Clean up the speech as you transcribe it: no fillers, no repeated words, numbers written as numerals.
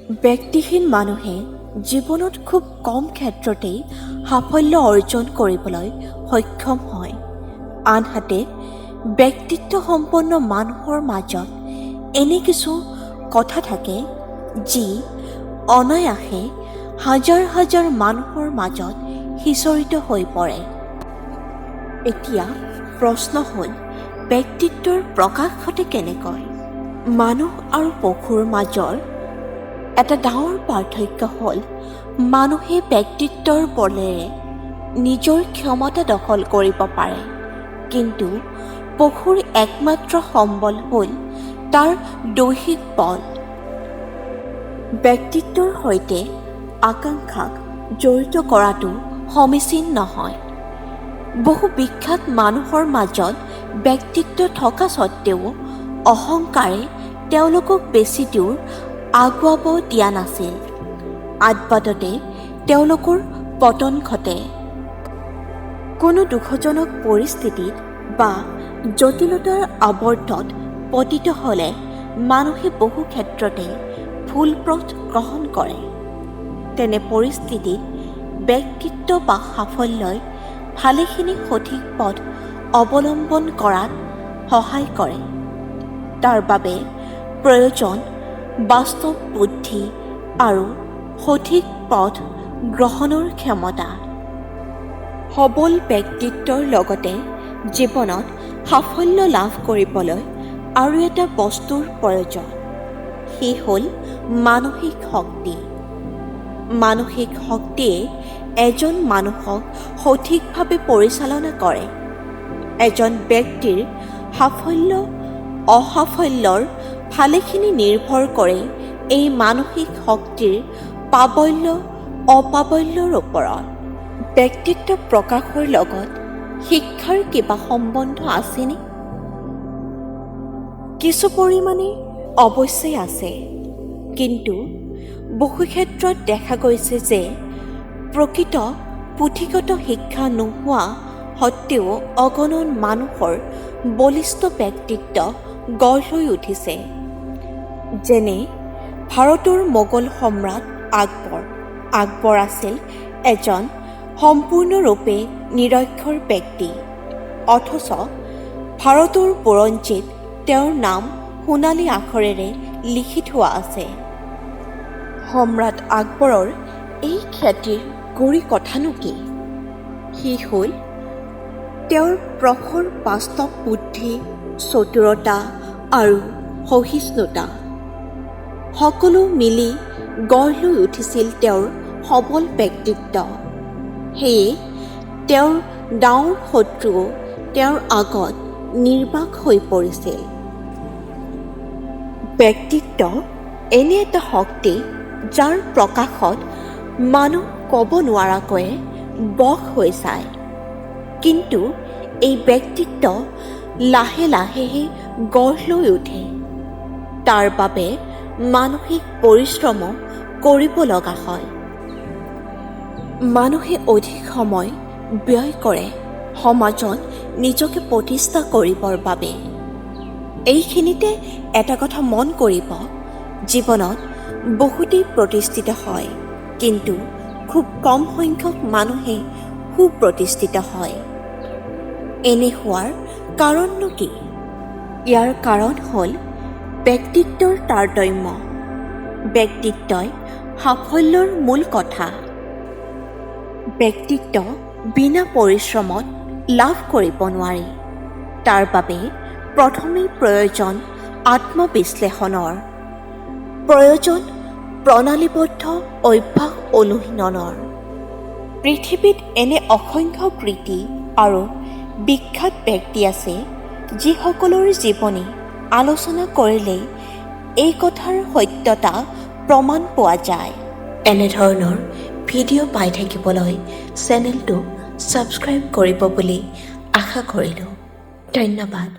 ব্যক্তিহীন মানুহে জীৱনত খুব কম ক্ষেত্ৰতেই সাফল্য অৰ্জন কৰিবলৈ সক্ষম হয়। আনহাতে ব্যক্তিত্ব সম্পন্ন মানুহৰ মাজত এনে কিছু কথা থাকে যি অনায়াসে হাজাৰ হাজাৰ মানুহৰ মাজত সিঁচৰিত হৈ পৰে। এতিয়া প্ৰশ্ন হ'ল, ব্যক্তিত্বৰ প্ৰকাশ ঘটে কেনেকৈ? মানুহ আৰু পশুৰ মাজৰ এটা ডাঙৰ পাৰ্থক্য হ'ল মানুহে ব্যক্তিত্বৰ বলেৰে নিজৰ ক্ষমতা দখল কৰিব পাৰে, কিন্তু পশুৰ একমাত্ৰ সম্বল হ'ল তাৰ দৈহিক বল। ব্যক্তিত্বৰ সৈতে আকাংক্ষাক জড়িত কৰাটো সমীচীন নহয়। বহু বিখ্যাত মানুহৰ মাজত ব্যক্তিত্ব থকা স্বত্বেও অহংকাৰে তেওঁলোকক বেছি দূৰ আগুৱাব দিয়া নাছিল। আদবাদতে তেওঁলোকৰ পতন ঘটে। কোনো দুখজনক পৰিস্থিতিত বা জটিলতাৰ আৱৰ্তত পতিত হ'লে মানুহে বহু ক্ষেত্ৰতে ভুল পথ গ্ৰহণ কৰে। তেনে পৰিস্থিতিত ব্যক্তিত্ব বা সাফল্যই ভালেখিনি সঠিক পথ অৱলম্বন কৰাত সহায় কৰে। তাৰ বাবে প্ৰয়োজন বাস্তৱ বুদ্ধি আৰু সঠিক পথ গ্ৰহণৰ ক্ষমতা। সবল ব্যক্তিত্বৰ লগতে জীৱনত সাফল্য লাভ কৰিবলৈ আৰু এটা বস্তুৰ প্ৰয়োজন, সি হ'ল মানসিক শক্তি। মানসিক শক্তিয়ে এজন মানুহক সঠিকভাৱে পৰিচালনা কৰে। এজন ব্যক্তিৰ সাফল্য অসাফল্যৰ ভালেখিনি নিৰ্ভৰ কৰে এই মানসিক শক্তিৰ প্ৰাবল্য অপ্ৰাবল্যৰ ওপৰত। ব্যক্তিত্ব প্ৰকাশৰ লগত শিক্ষাৰ কিবা সম্বন্ধ আছেনে? কিছু পৰিমাণে অৱশ্যেই আছে, কিন্তু বহু ক্ষেত্ৰত দেখা গৈছে যে প্ৰকৃত পুথিগত শিক্ষা নোহোৱা সত্ত্বেও অগণন মানুহৰ বলিষ্ঠ ব্যক্তিত্ব গঢ় লৈ উঠিছে। যেনে ভাৰতৰ মোগল সম্ৰাট আকবৰ। আকবৰ আছিল এজন সম্পূৰ্ণৰূপে নিৰক্ষৰ ব্যক্তি, অথচ ভাৰতৰ বুৰঞ্জীত তেওঁৰ নাম সোণালী আখৰেৰে লিখি থোৱা আছে। সম্ৰাট আকবৰৰ এই খ্যাতিৰ গুৰি কথানো কি? সি হ'ল তেওঁৰ প্ৰখৰ বাস্তৱ বুদ্ধি, চতুৰতা আৰু সহিষ্ণুতা। সকলো মিলি গঢ় লৈ উঠিছিল তেওঁৰ সবল ব্যক্তিত্ব। সেয়ে তেওঁৰ ডাঙৰ শত্ৰুও তেওঁৰ আগত নিৰ্বাক হৈ পৰিছিল। ব্যক্তিত্ব এনে এটা শক্তি যাৰ প্ৰকাশত মানুহ ক'ব নোৱাৰাকৈয়ে বশ হৈ যায়, কিন্তু এই ব্যক্তিত্ব লাহে লাহেহে গঢ় লৈ উঠে। তাৰ বাবে মানসিক পৰিশ্ৰমো কৰিব লগা হয়। মানুহে অধিক সময় ব্যয় কৰে সমাজত নিজকে প্ৰতিষ্ঠা কৰিবৰ বাবে। এইখিনিতে এটা কথা মন কৰিব, জীৱনত বহুতেই প্ৰতিষ্ঠিত হয়, কিন্তু খুব কম সংখ্যক মানুহে সুপ্ৰতিষ্ঠিত হয়। এনে হোৱাৰ কাৰণনো কি? ইয়াৰ কাৰণ হ'ল ব্যক্তিত্বৰ তাৰতম্য। ব্যক্তিত্বই সাফল্যৰ মূল কথা। ব্যক্তিত্ব বিনা পৰিশ্ৰমত লাভ কৰিব নোৱাৰি। তাৰ বাবে প্ৰথমেই প্ৰয়োজন আত্মবিশ্লেষণৰ, প্ৰয়োজন প্ৰণালীবদ্ধ অভ্যাস অনুশীলনৰ। পৃথিৱীত এনে অসংখ্য কৃতি আৰু বিখ্যাত ব্যক্তি আছে যিসকলৰ জীৱনী আলোচনা কৰিলেই এই কথাৰ সত্যতা প্ৰমাণ পোৱা যায়। এনেধৰণৰ ভিডিঅ' পাই থাকিবলৈ চেনেলটো ছাবস্ক্ৰাইব কৰিব বুলি আশা কৰিলোঁ। ধন্যবাদ।